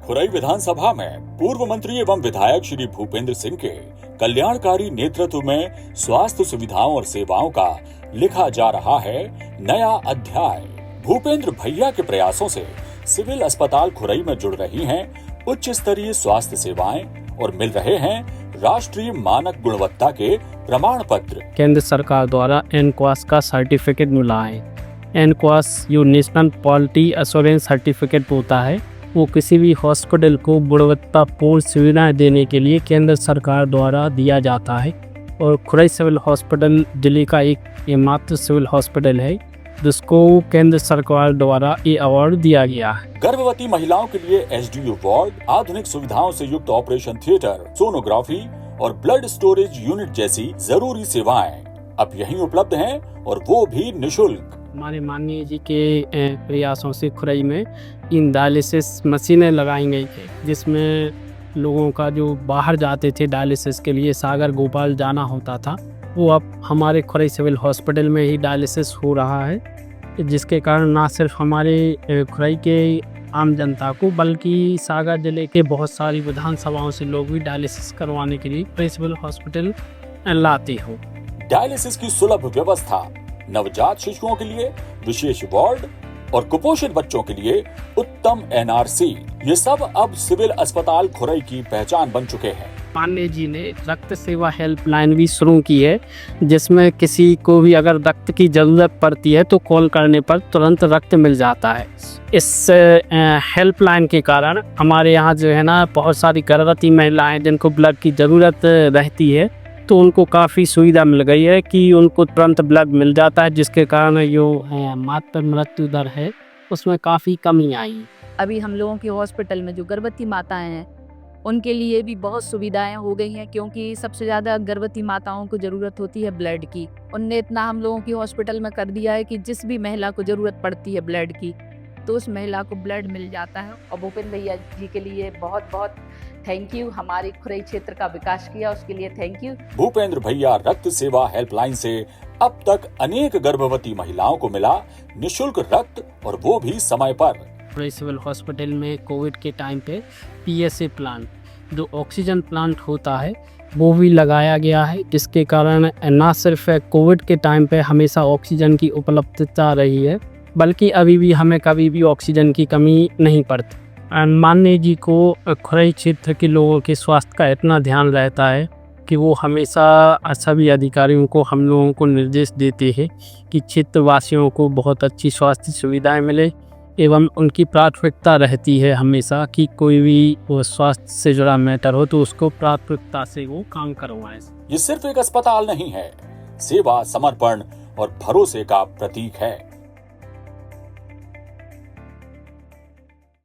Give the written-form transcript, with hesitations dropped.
खुरई विधानसभा में पूर्व मंत्री एवं विधायक श्री भूपेंद्र सिंह के कल्याणकारी नेतृत्व में स्वास्थ्य सुविधाओं और सेवाओं का लिखा जा रहा है नया अध्याय। भूपेंद्र भैया के प्रयासों से सिविल अस्पताल खुरई में जुड़ रही हैं उच्च स्तरीय स्वास्थ्य सेवाएं और मिल रहे हैं राष्ट्रीय मानक गुणवत्ता के प्रमाण पत्र। केंद्र सरकार द्वारा एनक्वास का सर्टिफिकेट मिला है। एनक्वास जो नेशनल क्वालिटी एश्योरेंस सर्टिफिकेट होता है, वो किसी भी हॉस्पिटल को गुणवत्तापूर्ण सुविधाएं देने के लिए केंद्र सरकार द्वारा दिया जाता है। और खुरई सिविल हॉस्पिटल दिल्ली का एकमात्र सिविल हॉस्पिटल है जिसको केंद्र सरकार द्वारा ये अवार्ड दिया गया है। गर्भवती महिलाओं के लिए एचडीयू वार्ड, आधुनिक सुविधाओं से युक्त ऑपरेशन थिएटर, सोनोग्राफी और ब्लड स्टोरेज यूनिट जैसी जरूरी सेवाएं अब यहीं उपलब्ध हैं और वो भी निःशुल्क। हमारे माननीय जी के प्रयासों से खुरई में इन डायलिसिस मशीनें लगाई गई थी, जिसमें लोगों का जो बाहर जाते थे डायलिसिस के लिए सागर गोपाल जाना होता था, वो अब हमारे खुरई सिविल हॉस्पिटल में ही डायलिसिस हो रहा है, जिसके कारण ना सिर्फ हमारे खुरई के आम जनता को बल्कि सागर जिले के बहुत सारी विधानसभाओं से लोग भी डायलिसिस करवाने के लिए खुरई सिविल हॉस्पिटल लाते हो। डायलिसिस की सुलभ व्यवस्था, नवजात शिशुओं के लिए विशेष वार्ड और कुपोषित बच्चों के लिए उत्तम एनआरसी, ये सब अब सिविल अस्पताल खुरई की पहचान बन चुके हैं। माननीय जी ने रक्त सेवा हेल्पलाइन भी शुरू की है, जिसमें किसी को भी अगर रक्त की जरूरत पड़ती है तो कॉल करने पर तुरंत रक्त मिल जाता है। इस हेल्पलाइन के कारण हमारे यहाँ जो है ना बहुत सारी गर्भवती महिलाएं जिनको ब्लड की ज़रूरत रहती है, तो उनको काफ़ी सुविधा मिल गई है कि उनको तुरंत ब्लड मिल जाता है, जिसके कारण जो मातृ मृत्यु दर है उसमें काफ़ी कमी आई। अभी हम लोगों के हॉस्पिटल में जो गर्भवती माताएं हैं उनके लिए भी बहुत सुविधाएं हो गई हैं, क्योंकि सबसे ज़्यादा गर्भवती माताओं को ज़रूरत होती है ब्लड की। उनने इतना हम लोगों की हॉस्पिटल में कर दिया है कि जिस भी महिला को ज़रूरत पड़ती है ब्लड की तो उस महिला को ब्लड मिल जाता है। और भूपेंद्र भैया जी के लिए बहुत बहुत थैंक यू। हमारे खुरई क्षेत्र का विकास किया उसके लिए थैंक यू। भूपेंद्र भैया रक्त सेवा हेल्पलाइन से अब तक अनेक गर्भवती महिलाओं को मिला निःशुल्क रक्त, और वो भी समय पर। खुरई सिविल हॉस्पिटल में कोविड के टाइम पे पीएसए प्लांट, जो ऑक्सीजन प्लांट होता है, वो भी लगाया गया है, जिसके कारण ना सिर्फ कोविड के टाइम पे हमेशा ऑक्सीजन की उपलब्धता रही है, बल्कि अभी भी हमें कभी भी ऑक्सीजन की कमी नहीं पड़ती। माननीय जी को खुरई क्षेत्र के लोगों के स्वास्थ्य का इतना ध्यान रहता है कि वो हमेशा सभी अधिकारियों को हम लोगों को निर्देश देते हैं कि क्षेत्रवासियों को बहुत अच्छी स्वास्थ्य सुविधाएं मिले, एवं उनकी प्राथमिकता रहती है हमेशा कि कोई भी वो स्वास्थ्य से जुड़ा मैटर हो तो उसको प्राथमिकता से वो काम करवाएं। ये सिर्फ एक अस्पताल नहीं है, सेवा, समर्पण और भरोसे का प्रतीक है।